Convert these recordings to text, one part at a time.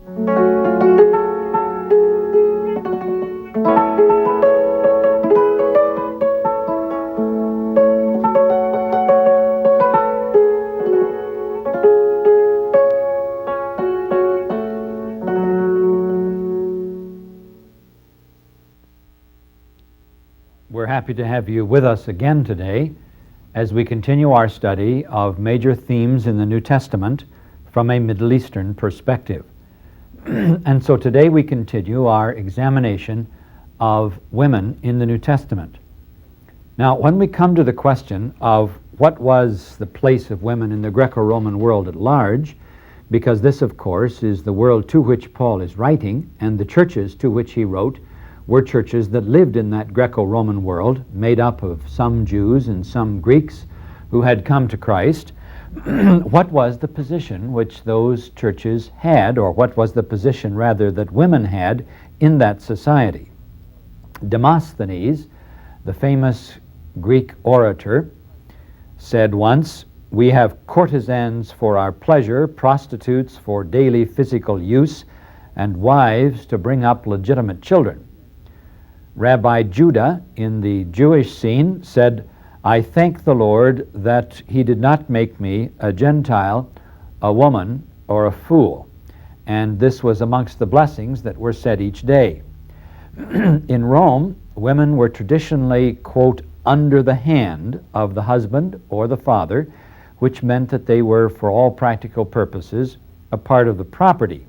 We're happy to have you with us again today as we continue our study of major themes in the New Testament from a Middle Eastern perspective. And so today we continue our examination of women in the New Testament. Now, when we come to the question of what was the place of women in the Greco-Roman world at large, because this, of course, is the world to which Paul is writing, and the churches to which he wrote were churches that lived in that Greco-Roman world, made up of some Jews and some Greeks who had come to Christ. What was the position which those churches had, or what was the position, rather, that women had in that society? Demosthenes, the famous Greek orator, said once, "We have courtesans for our pleasure, prostitutes for daily physical use, and wives to bring up legitimate children." Rabbi Judah, in the Jewish scene, said, "I thank the Lord that he did not make me a Gentile, a woman, or a fool." And this was amongst the blessings that were said each day. In Rome, women were traditionally, quote, under the hand of the husband or the father, which meant that they were, for all practical purposes, a part of the property.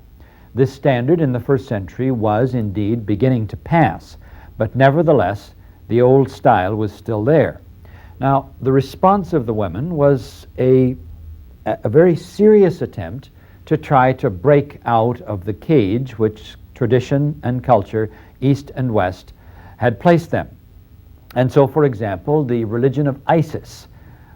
This standard in the first century was indeed beginning to pass, but nevertheless, the old style was still there. Now, the response of the women was a very serious attempt to try to break out of the cage which tradition and culture, East and West, had placed them. And so, for example, the religion of Isis,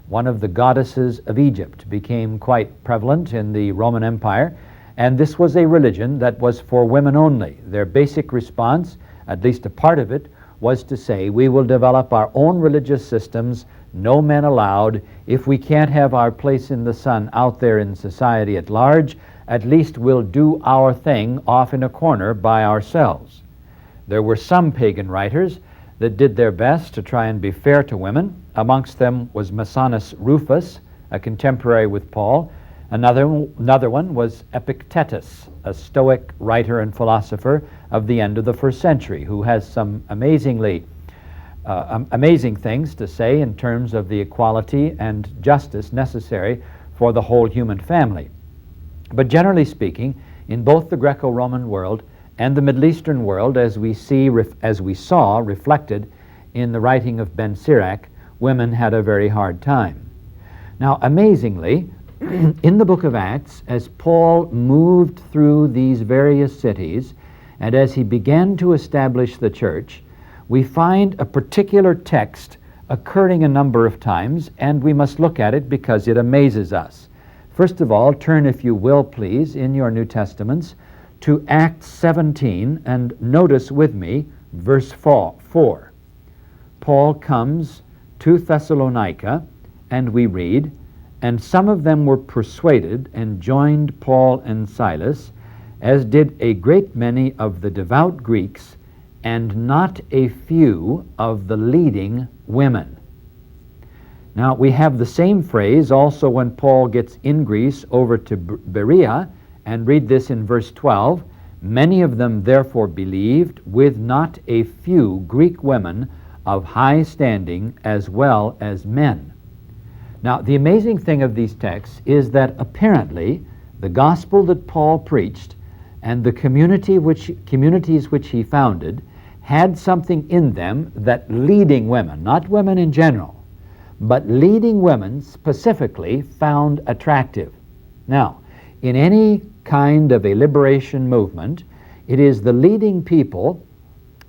one of the goddesses of Egypt, became quite prevalent in the Roman Empire, and this was a religion that was for women only. Their basic response, at least a part of it, was to say, we will develop our own religious systems, no men allowed. If we can't have our place in the sun out there in society at large, at least we'll do our thing off in a corner by ourselves. There were some pagan writers that did their best to try and be fair to women. Amongst them was Masonius Rufus, a contemporary with Paul. Another one was Epictetus, a Stoic writer and philosopher of the end of the first century, who has some amazing things to say in terms of the equality and justice necessary for the whole human family. But generally speaking, in both the Greco-Roman world and the Middle Eastern world, as we saw reflected in the writing of Ben Sirach, women had a very hard time. Now, amazingly, in the book of Acts, as Paul moved through these various cities and as he began to establish the church, we find a particular text occurring a number of times, and we must look at it because it amazes us. First of all, turn, if you will, please, in your New Testaments to Acts 17, and notice with me verse 4. Paul comes to Thessalonica, and we read, "And some of them were persuaded and joined Paul and Silas, as did a great many of the devout Greeks, and not a few of the leading women." Now, we have the same phrase also when Paul gets in Greece over to Berea, and read this in verse 12, "Many of them therefore believed, with not a few Greek women of high standing as well as men." Now, the amazing thing of these texts is that apparently the gospel that Paul preached and the communities which he founded had something in them that leading women, not women in general, but leading women specifically found attractive. Now, in any kind of a liberation movement, it is the leading people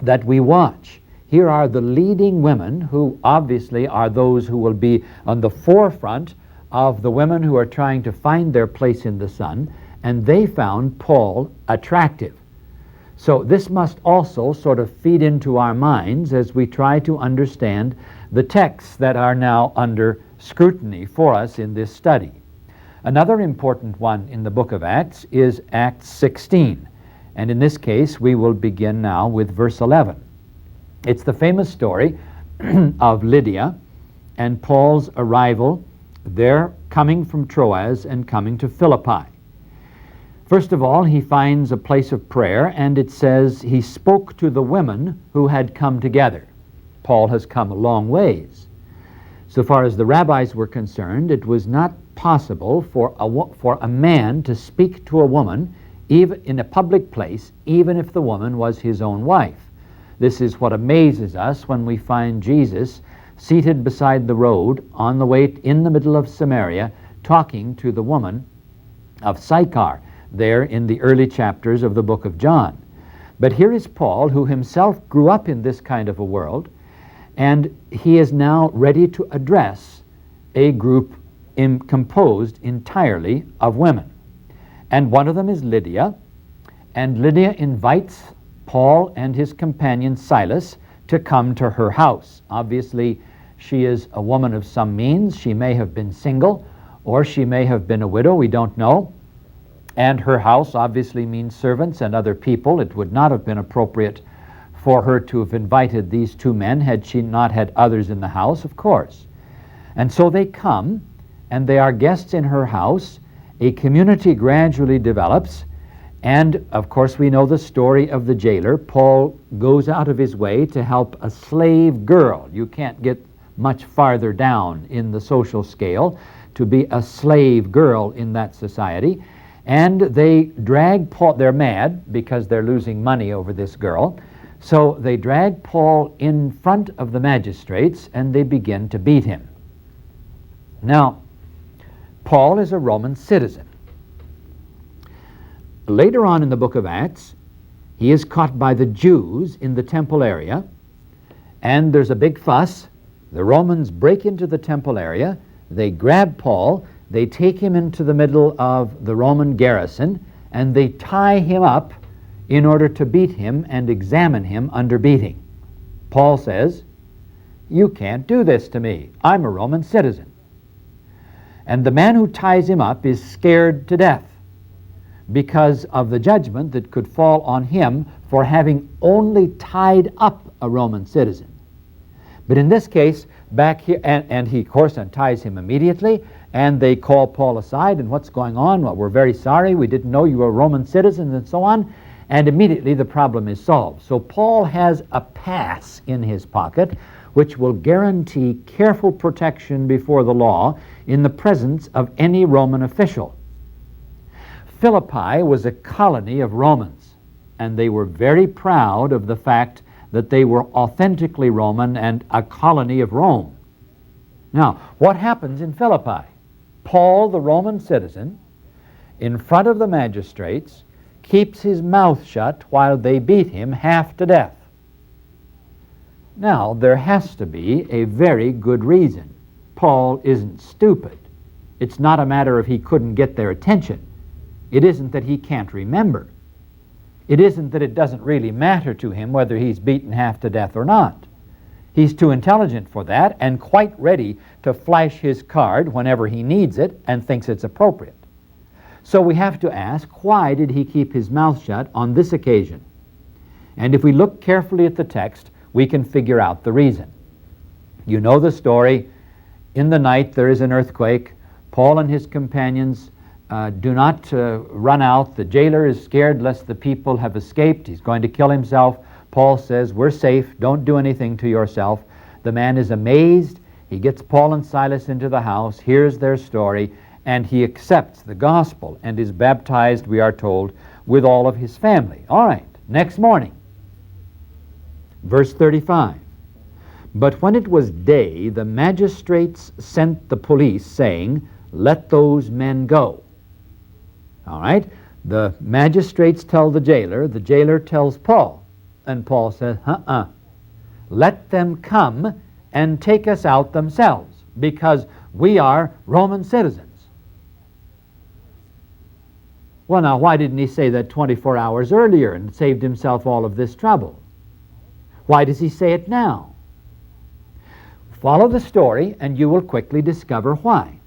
that we watch. Here are the leading women who obviously are those who will be on the forefront of the women who are trying to find their place in the sun, and they found Paul attractive. So this must also sort of feed into our minds as we try to understand the texts that are now under scrutiny for us in this study. Another important one in the book of Acts is Acts 16. And in this case, we will begin now with verse 11. It's the famous story of Lydia and Paul's arrival there, coming from Troas and coming to Philippi. First of all, he finds a place of prayer, and it says he spoke to the women who had come together. Paul has come a long ways. So far as the rabbis were concerned, it was not possible for a man to speak to a woman even in a public place, even if the woman was his own wife. This is what amazes us when we find Jesus seated beside the road on the way in the middle of Samaria, talking to the woman of Sychar, there in the early chapters of the book of John. But here is Paul, who himself grew up in this kind of a world, and he is now ready to address a group composed entirely of women. And one of them is Lydia, and Lydia invites Paul and his companion Silas to come to her house. Obviously, she is a woman of some means. She may have been single, or she may have been a widow, we don't know. And her house obviously means servants and other people. It would not have been appropriate for her to have invited these two men had she not had others in the house, of course. And so they come, and they are guests in her house. A community gradually develops, and of course we know the story of the jailer. Paul goes out of his way to help a slave girl. You can't get much farther down in the social scale to be a slave girl in that society. And they drag Paul. They're mad because they're losing money over this girl. So they drag Paul in front of the magistrates and they begin to beat him. Now, Paul is a Roman citizen. Later on in the book of Acts, he is caught by the Jews in the temple area, and there's a big fuss. The Romans break into the temple area, they grab Paul, they take him into the middle of the Roman garrison, and they tie him up in order to beat him and examine him under beating. Paul says, "You can't do this to me. I'm a Roman citizen." And the man who ties him up is scared to death because of the judgment that could fall on him for having only tied up a Roman citizen. But in this case, back here, and he, of course, unties him immediately, and they call Paul aside, and what's going on? Well, we're very sorry, we didn't know you were a Roman citizen, and so on, and immediately the problem is solved. So Paul has a pass in his pocket which will guarantee careful protection before the law in the presence of any Roman official. Philippi was a colony of Romans, and they were very proud of the fact that they were authentically Roman and a colony of Rome. Now, what happens in Philippi? Paul, the Roman citizen, in front of the magistrates, keeps his mouth shut while they beat him half to death. Now, there has to be a very good reason. Paul isn't stupid. It's not a matter of he couldn't get their attention. It isn't that he can't remember. It isn't that it doesn't really matter to him whether he's beaten half to death or not. He's too intelligent for that and quite ready to flash his card whenever he needs it and thinks it's appropriate. So we have to ask, why did he keep his mouth shut on this occasion? And if we look carefully at the text, we can figure out the reason. You know the story. In the night there is an earthquake. Paul and his companions do not run out. The jailer is scared lest the people have escaped. He's going to kill himself. Paul says, "We're safe. Don't do anything to yourself." The man is amazed. He gets Paul and Silas into the house, hears their story, and he accepts the gospel and is baptized, we are told, with all of his family. All right, next morning, verse 35. "But when it was day, the magistrates sent the police, saying, 'Let those men go.'" All right, the magistrates tell the jailer tells Paul, and Paul says, "Let them come and take us out themselves, because we are Roman citizens." Well, now, why didn't he say that 24 hours earlier and saved himself all of this trouble? Why does he say it now? Follow the story and you will quickly discover why.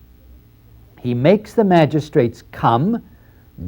he makes the magistrates come,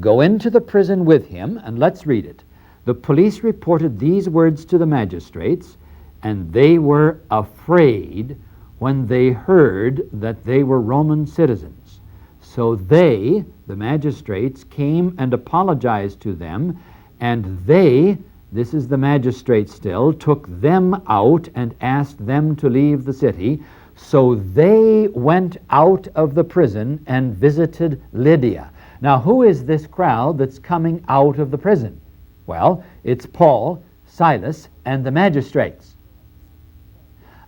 go into the prison with him, and let's read it. The police reported these words to the magistrates, and they were afraid when they heard that they were Roman citizens. So they, the magistrates, came and apologized to them, and they, this is the magistrates still, took them out and asked them to leave the city. So they went out of the prison and visited Lydia. Now, who is this crowd that's coming out of the prison? Well, it's Paul, Silas, and the magistrates.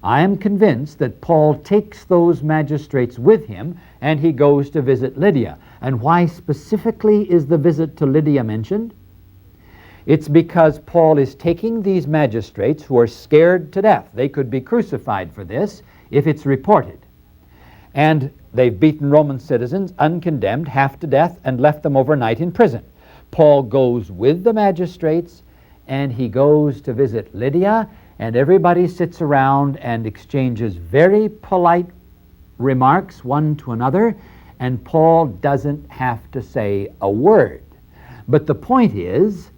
I am convinced that Paul takes those magistrates with him and he goes to visit Lydia. And why specifically is the visit to Lydia mentioned? It's because Paul is taking these magistrates who are scared to death. They could be crucified for this if it's reported. And they've beaten Roman citizens, uncondemned, half to death, and left them overnight in prison. Paul goes with the magistrates, and he goes to visit Lydia, and everybody sits around and exchanges very polite remarks one to another, and Paul doesn't have to say a word. But the point is,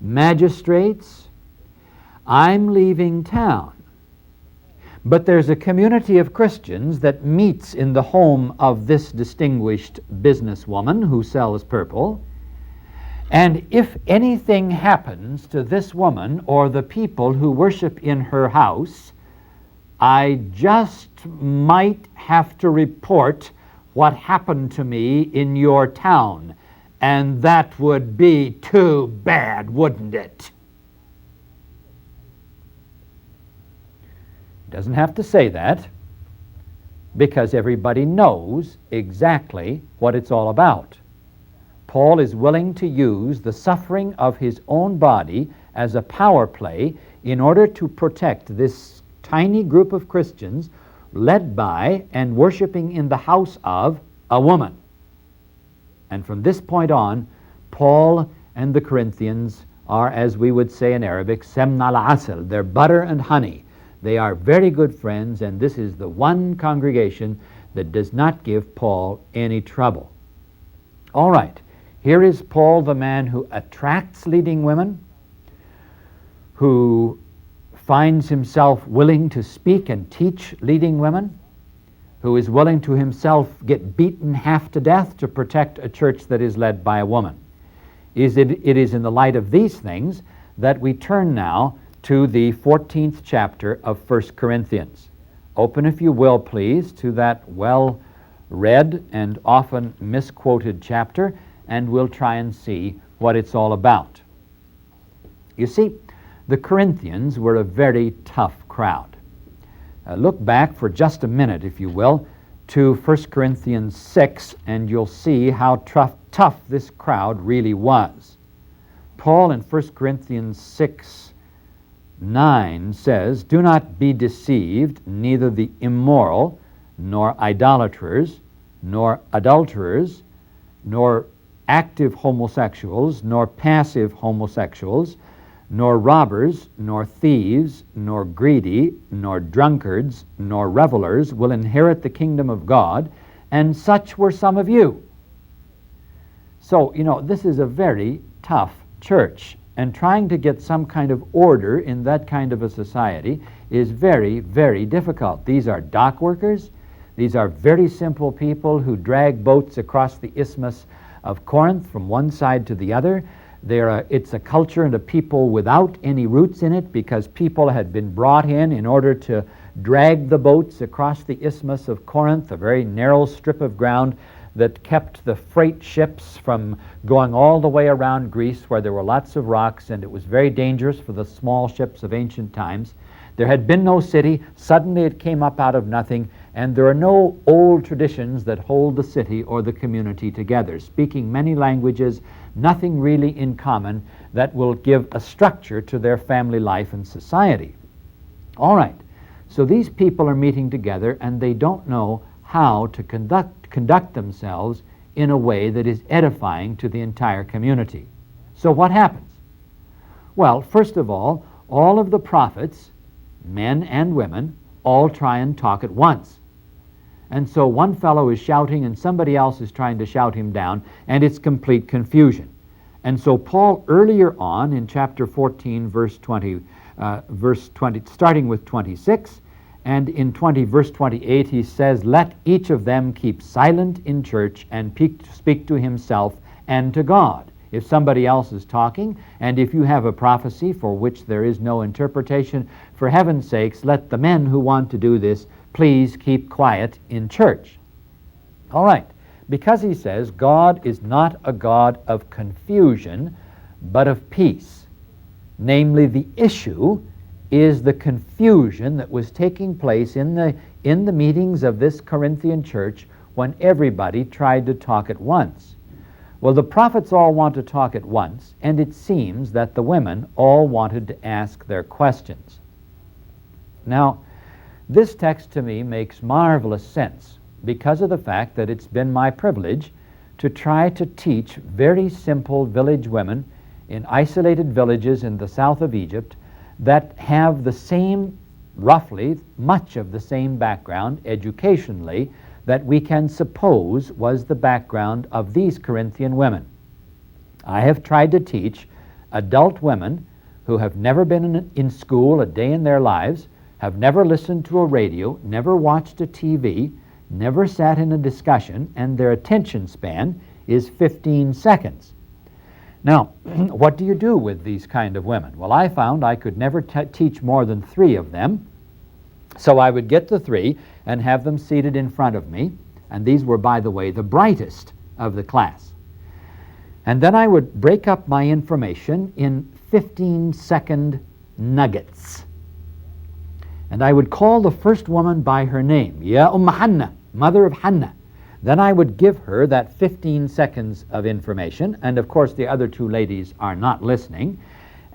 magistrates, I'm leaving town. But there's a community of Christians that meets in the home of this distinguished businesswoman who sells purple. And if anything happens to this woman or the people who worship in her house, I just might have to report what happened to me in your town. And that would be too bad, wouldn't it? Doesn't have to say that, because everybody knows exactly what it's all about. Paul is willing to use the suffering of his own body as a power play in order to protect this tiny group of Christians led by and worshiping in the house of a woman. And from this point on, Paul and the Corinthians are, as we would say in Arabic, semna al-asal. They're butter and honey. They are very good friends, and this is the one congregation that does not give Paul any trouble. All right, here is Paul, the man who attracts leading women, who finds himself willing to speak and teach leading women, who is willing to himself get beaten half to death to protect a church that is led by a woman. It is in the light of these things that we turn now to the 14th chapter of 1 Corinthians. Open, if you will, please, to that well-read and often misquoted chapter, and we'll try and see what it's all about. You see, the Corinthians were a very tough crowd. Look back for just a minute, if you will, to 1 Corinthians 6, and you'll see how tough this crowd really was. Paul in 1 Corinthians 6:9 says, "Do not be deceived, neither the immoral, nor idolaters, nor adulterers, nor active homosexuals, nor passive homosexuals, nor robbers, nor thieves, nor greedy, nor drunkards, nor revelers will inherit the kingdom of God, and such were some of you." So, this is a very tough church, and trying to get some kind of order in that kind of a society is very, very difficult. These are dock workers. These are very simple people who drag boats across the isthmus of Corinth from one side to the other. It's a culture and a people without any roots in it, because people had been brought in order to drag the boats across the isthmus of Corinth, a very narrow strip of ground that kept the freight ships from going all the way around Greece, where there were lots of rocks, and it was very dangerous for the small ships of ancient times. There had been no city. Suddenly it came up out of nothing, and there are no old traditions that hold the city or the community together. Speaking many languages, nothing really in common that will give a structure to their family life and society. All right, so these people are meeting together, and they don't know how to conduct themselves in a way that is edifying to the entire community. So what happens? Well, first of all of the prophets, men and women, all try and talk at once. And so one fellow is shouting and somebody else is trying to shout him down, and it's complete confusion. And so Paul, earlier on in chapter 14, verse 20, starting with 26, and in verse 28, he says, "Let each of them keep silent in church and speak to himself and to God." If somebody else is talking, and if you have a prophecy for which there is no interpretation, for heaven's sakes, let the men who want to do this please keep quiet in church. All right, because he says God is not a God of confusion, but of peace. Namely, the issue is the confusion that was taking place in the meetings of this Corinthian church when everybody tried to talk at once. Well, the prophets all want to talk at once, and it seems that the women all wanted to ask their questions. Now, this text to me makes marvelous sense because of the fact that it's been my privilege to try to teach very simple village women in isolated villages in the south of Egypt that have the same, roughly, much of the same background educationally that we can suppose was the background of these Corinthian women. I have tried to teach adult women who have never been in school a day in their lives, have never listened to a radio, never watched a TV, never sat in a discussion, and their attention span is 15 seconds. Now, what do you do with these kind of women? Well, I found I could never teach more than 3 of them. So I would get the 3 and have them seated in front of me. And these were, by the way, the brightest of the class. And then I would break up my information in 15-second nuggets. And I would call the first woman by her name, Ya Hannah, mother of Hannah. Then I would give her that 15 seconds of information, and of course the other 2 ladies are not listening.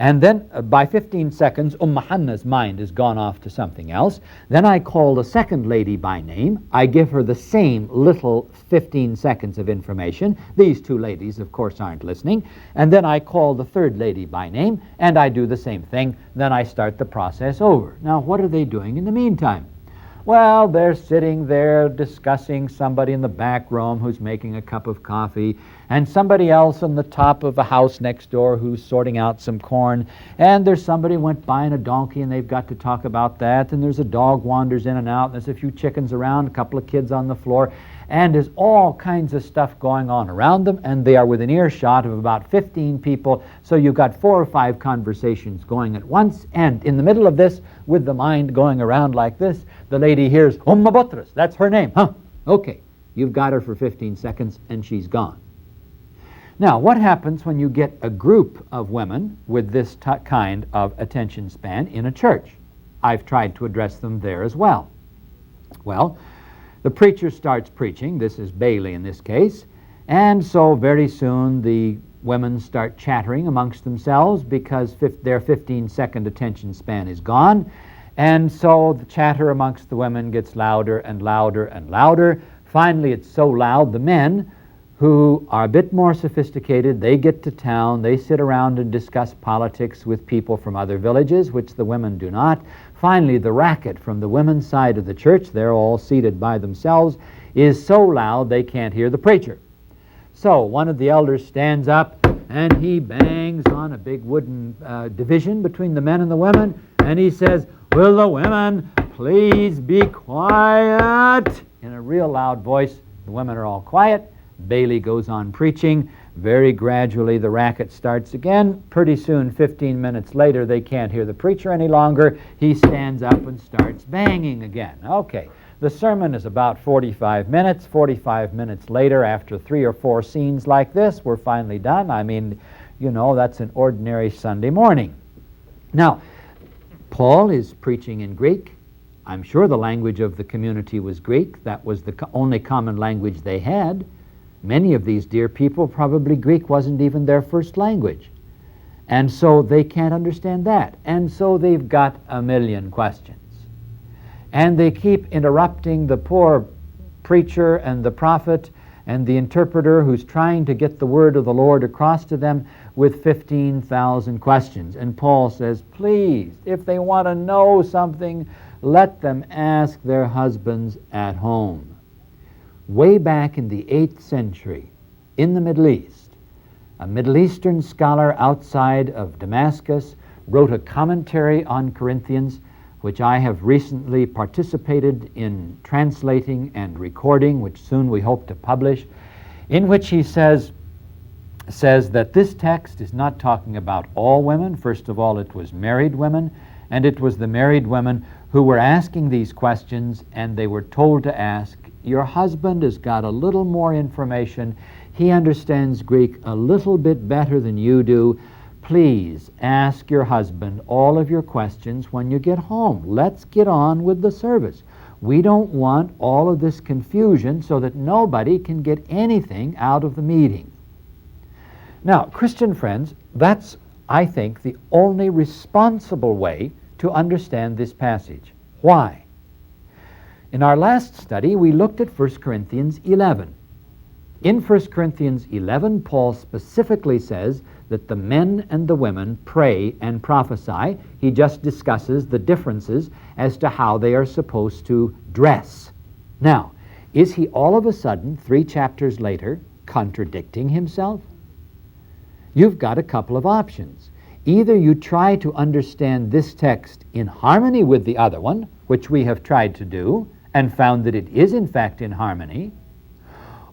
And then by 15 seconds, Hannah's mind has gone off to something else. Then I call the second lady by name. I give her the same little 15 seconds of information. These 2 ladies, of course, aren't listening. And then I call the third lady by name, and I do the same thing. Then I start the process over. Now, what are they doing in the meantime? Well, they're sitting there discussing somebody in the back room who's making a cup of coffee, and somebody else on the top of a house next door who's sorting out some corn, and there's somebody went by in a donkey and they've got to talk about that, and there's a dog wanders in and out, and there's a few chickens around, a couple of kids on the floor, and there's all kinds of stuff going on around them, and they are within earshot of about 15 people, so you've got 4 or 5 conversations going at once, and in the middle of this, with the mind going around like this, the lady hears, Butros, that's her name, huh? Okay, you've got her for 15 seconds, and she's gone. Now, what happens when you get a group of women with this kind of attention span in a church? I've tried to address them there as well. Well, the preacher starts preaching, this is Bailey in this case, and so very soon the women start chattering amongst themselves because their 15-second attention span is gone, and so the chatter amongst the women gets louder and louder and louder. Finally, it's so loud, the men who are a bit more sophisticated, they get to town, they sit around and discuss politics with people from other villages, which the women do not. Finally, the racket from the women's side of the church, they're all seated by themselves, is so loud they can't hear the preacher. So one of the elders stands up and he bangs on a big wooden division between the men and the women, and he says, "Will the women please be quiet?" In a real loud voice. The women are all quiet. Bailey goes on preaching. Very gradually the racket starts again. Pretty soon, 15 minutes later, they can't hear the preacher any longer. He stands up and starts banging again. Okay, the sermon is about 45 minutes. 45 minutes later, after 3 or 4 scenes like this, we're finally done. I mean, you know, that's an ordinary Sunday morning. Now, Paul is preaching in Greek. I'm sure the language of the community was Greek. That was the only common language they had. Many of these dear people, probably Greek wasn't even their first language. And so they can't understand that. And so they've got a million questions. And they keep interrupting the poor preacher and the prophet and the interpreter who's trying to get the word of the Lord across to them with 15,000 questions. And Paul says, please, if they want to know something, let them ask their husbands at home. way back in the 8th century in the Middle East. A Middle Eastern scholar outside of Damascus wrote a commentary on Corinthians, which I have recently participated in translating and recording, which soon we hope to publish, in which he says that this text is not talking about all women. First of all, it was married women, and it was the married women who were asking these questions, and they were told to ask, your husband has got a little more information. He understands Greek a little bit better than you do. Please ask your husband all of your questions when you get home. Let's get on with the service. We don't want all of this confusion so that nobody can get anything out of the meeting. Now, Christian friends, that's, I think, the only responsible way to understand this passage. Why? In our last study, we looked at 1 Corinthians 11. In 1 Corinthians 11, Paul specifically says that the men and the women pray and prophesy. He just discusses the differences as to how they are supposed to dress. Now, is he all of a sudden, 3 chapters later, contradicting himself? You've got a couple of options. Either you try to understand this text in harmony with the other one, which we have tried to do, and found that it is in fact in harmony,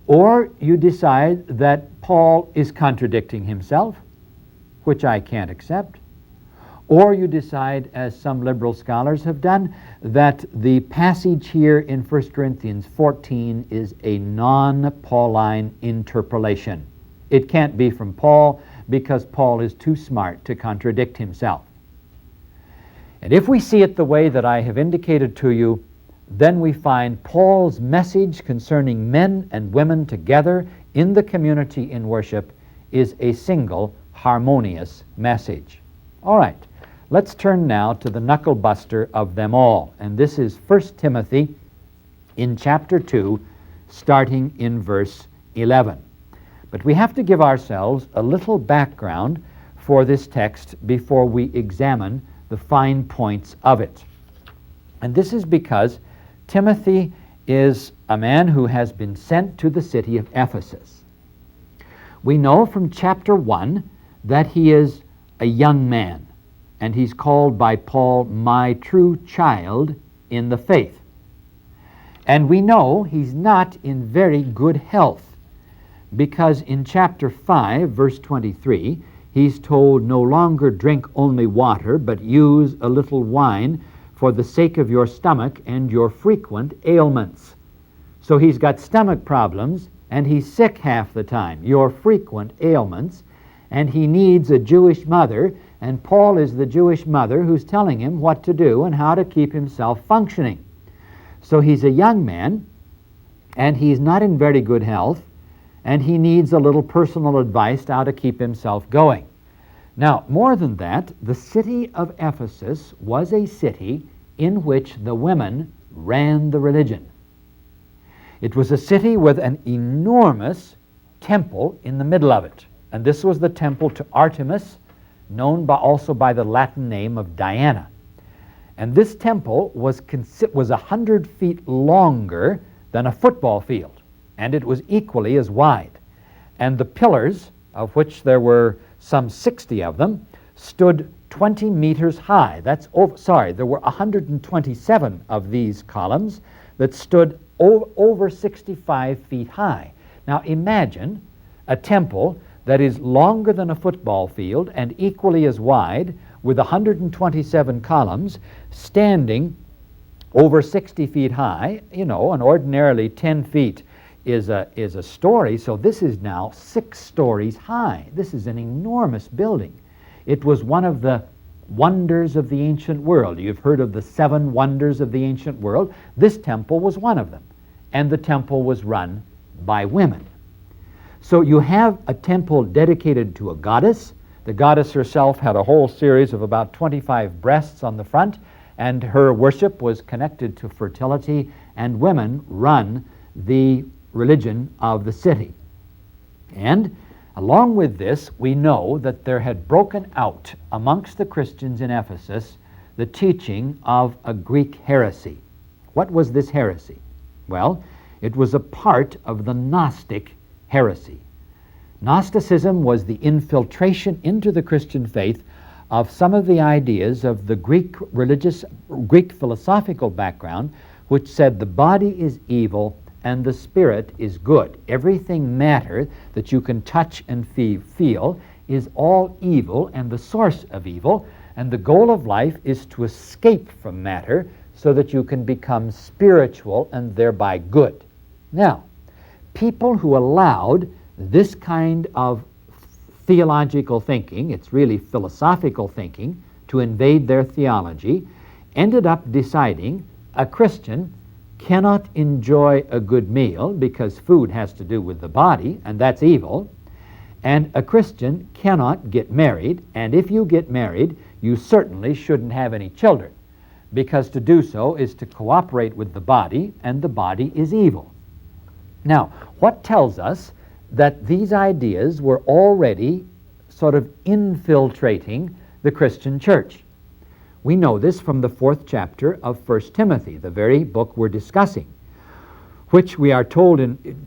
or you decide that Paul is contradicting himself, which I can't accept, or you decide, as some liberal scholars have done, that the passage here in 1 Corinthians 14 is a non-Pauline interpolation. It can't be from Paul because Paul is too smart to contradict himself. And if we see it the way that I have indicated to you, then we find Paul's message concerning men and women together in the community in worship is a single harmonious message. All right, let's turn now to the knuckle buster of them all. And this is 1 Timothy in chapter 2, starting in verse 11. But we have to give ourselves a little background for this text before we examine the fine points of it. And this is because Timothy is a man who has been sent to the city of Ephesus. We know from chapter 1 that he is a young man, and he's called by Paul, my true child in the faith. And we know he's not in very good health, because in chapter 5, verse 23, he's told, no longer drink only water, but use a little wine for the sake of your stomach and your frequent ailments. So he's got stomach problems, and he's sick half the time, your frequent ailments, and he needs a Jewish mother, and Paul is the Jewish mother who's telling him what to do and how to keep himself functioning. So he's a young man, and he's not in very good health, and he needs a little personal advice how to keep himself going. Now, more than that, the city of Ephesus was a city in which the women ran the religion. It was a city with an enormous temple in the middle of it. And this was the temple to Artemis, known also by the Latin name of Diana. And this temple was 100 feet longer than a football field, and it was equally as wide. And the pillars, of which there were some 60 of them, stood 20 meters high. There were 127 of these columns that stood over 65 feet high. Now imagine a temple that is longer than a football field and equally as wide, with 127 columns standing over 60 feet high, and ordinarily 10 feet is a story, so this is now 6 stories high. This is an enormous building. It was one of the wonders of the ancient world. You've heard of the 7 wonders of the ancient world. This temple was one of them, and the temple was run by women. So you have a temple dedicated to a goddess. The goddess herself had a whole series of about 25 breasts on the front, and her worship was connected to fertility, and women run the religion of the city. And along with this, we know that there had broken out amongst the Christians in Ephesus the teaching of a Greek heresy. What was this heresy? Well, It was a part of the Gnostic heresy. Gnosticism was the infiltration into the Christian faith of some of the ideas of the Greek philosophical background, which said the body is evil and the spirit is good. Everything matter that you can touch and feel is all evil and the source of evil, and the goal of life is to escape from matter so that you can become spiritual and thereby good. Now, people who allowed this kind of theological thinking, it's really philosophical thinking, to invade their theology, ended up deciding a Christian cannot enjoy a good meal because food has to do with the body, and that's evil, and a Christian cannot get married, and if you get married, you certainly shouldn't have any children, because to do so is to cooperate with the body, and the body is evil. Now, what tells us that these ideas were already sort of infiltrating the Christian church? We know this from the 4th chapter of 1 Timothy, the very book we're discussing, which we are told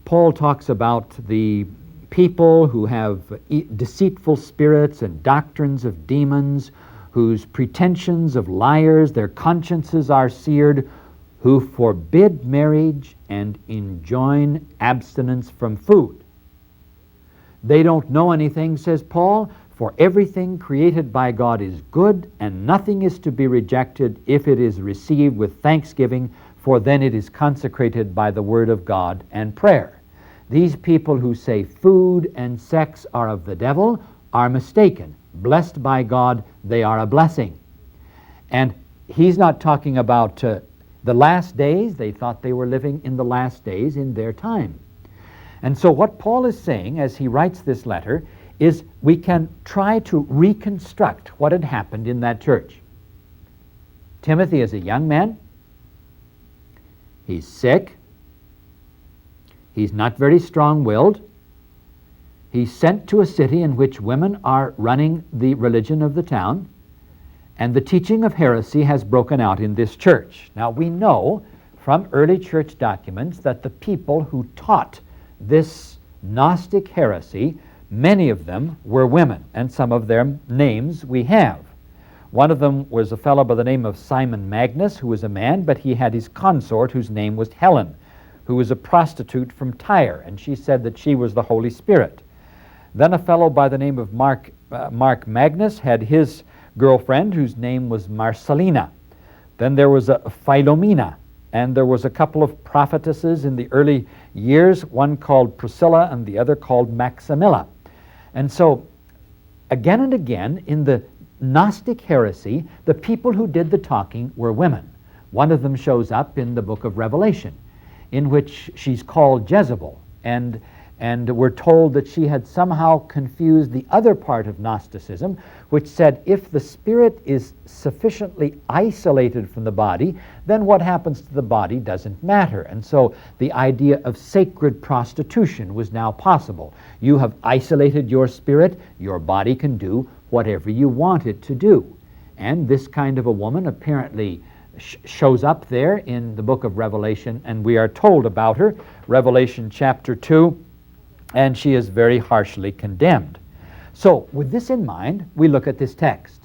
Paul talks about the people who have deceitful spirits and doctrines of demons, whose pretensions of liars, their consciences are seared, who forbid marriage and enjoin abstinence from food. They don't know anything, says Paul, for everything created by God is good, and nothing is to be rejected if it is received with thanksgiving, for then it is consecrated by the word of God and prayer. These people who say food and sex are of the devil are mistaken. Blessed by God, they are a blessing. And he's not talking about the last days. They thought they were living in the last days in their time. And so what Paul is saying as he writes this letter is we can try to reconstruct what had happened in that church. Timothy is a young man. He's sick. He's not very strong-willed. He's sent to a city in which women are running the religion of the town, and the teaching of heresy has broken out in this church. Now, we know from early church documents that the people who taught this Gnostic heresy, many of them were women, and some of their names we have. One of them was a fellow by the name of Simon Magnus, who was a man, but he had his consort whose name was Helen, who was a prostitute from Tyre, and she said that she was the Holy Spirit. Then a fellow by the name of Mark Magnus had his girlfriend whose name was Marcellina. Then there was a Philomena, and there was a couple of prophetesses in the early years, one called Priscilla and the other called Maximilla. And so, again and again, in the Gnostic heresy, the people who did the talking were women. One of them shows up in the book of Revelation, in which she's called Jezebel, and we're told that she had somehow confused the other part of Gnosticism, which said if the spirit is sufficiently isolated from the body, then what happens to the body doesn't matter. And so the idea of sacred prostitution was now possible. You have isolated your spirit, your body can do whatever you want it to do. And this kind of a woman apparently shows up there in the book of Revelation, and we are told about her, Revelation chapter 2, and she is very harshly condemned. So, with this in mind, we look at this text,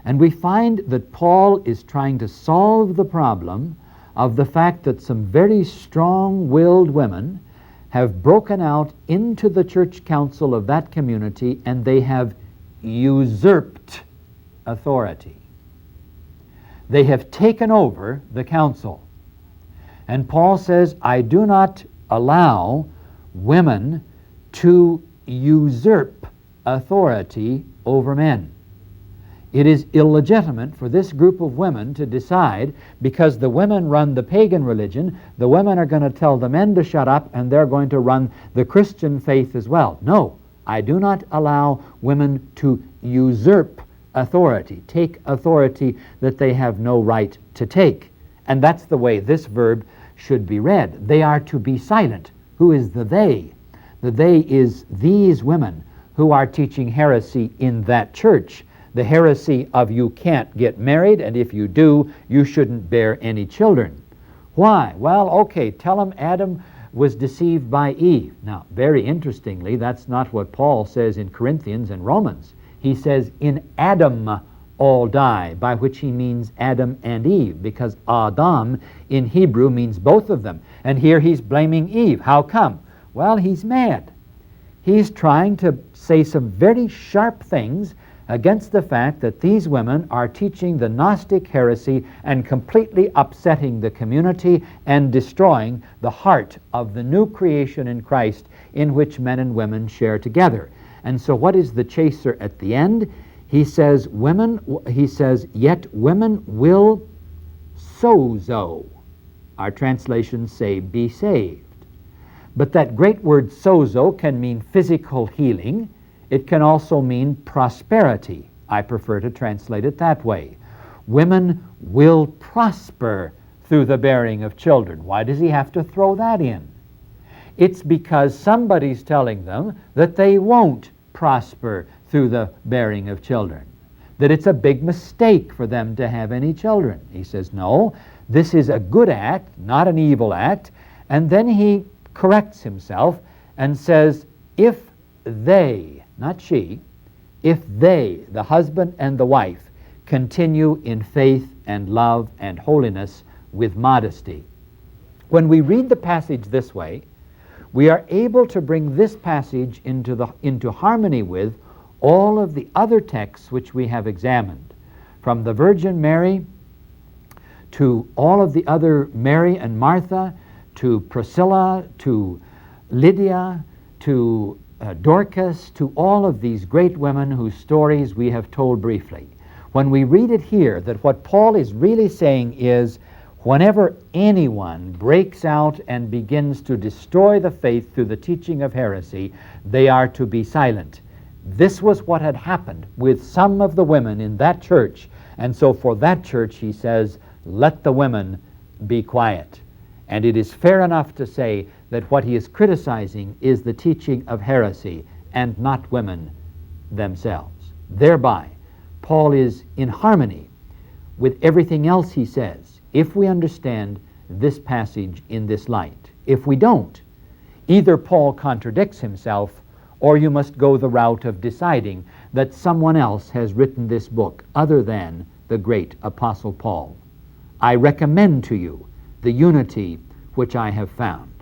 and we find that Paul is trying to solve the problem of the fact that some very strong-willed women have broken out into the church council of that community, and they have usurped authority. They have taken over the council. And Paul says, I do not allow women to usurp authority over men. It is illegitimate for this group of women to decide, because the women run the pagan religion, the women are going to tell the men to shut up, and they're going to run the Christian faith as well. No, I do not allow women to usurp authority, take authority that they have no right to take. And that's the way this verb should be read. They are to be silent. Who is the they? The they is these women who are teaching heresy in that church. The heresy of you can't get married, and if you do, you shouldn't bear any children. Why? Well, okay, tell him Adam was deceived by Eve. Now, very interestingly, that's not what Paul says in Corinthians and Romans. He says, in Adam all die, by which he means Adam and Eve, because Adam in Hebrew means both of them. And here he's blaming Eve. How come? Well, he's mad. He's trying to say some very sharp things against the fact that these women are teaching the Gnostic heresy and completely upsetting the community and destroying the heart of the new creation in Christ in which men and women share together. And so what is the chaser at the end? He says, yet women will sozo. Our translations say be saved. But that great word sozo can mean physical healing. It can also mean prosperity. I prefer to translate it that way. Women will prosper through the bearing of children. Why does he have to throw that in? It's because somebody's telling them that they won't prosper through the bearing of children, that it's a big mistake for them to have any children. He says, no, this is a good act, not an evil act. And then he corrects himself and says, if they, not she, if they, the husband and the wife, continue in faith and love and holiness with modesty. When we read the passage this way, we are able to bring this passage into harmony with all of the other texts which we have examined, from the Virgin Mary to all of the other Mary and Martha, to Priscilla, to Lydia, to Dorcas, to all of these great women whose stories we have told briefly. When we read it here, that what Paul is really saying is, whenever anyone breaks out and begins to destroy the faith through the teaching of heresy, they are to be silent. This was what had happened with some of the women in that church, and so for that church he says, let the women be quiet. And it is fair enough to say that what he is criticizing is the teaching of heresy and not women themselves. Thereby, Paul is in harmony with everything else he says, if we understand this passage in this light. If we don't, either Paul contradicts himself, or you must go the route of deciding that someone else has written this book other than the great Apostle Paul. I recommend to you the unity which I have found.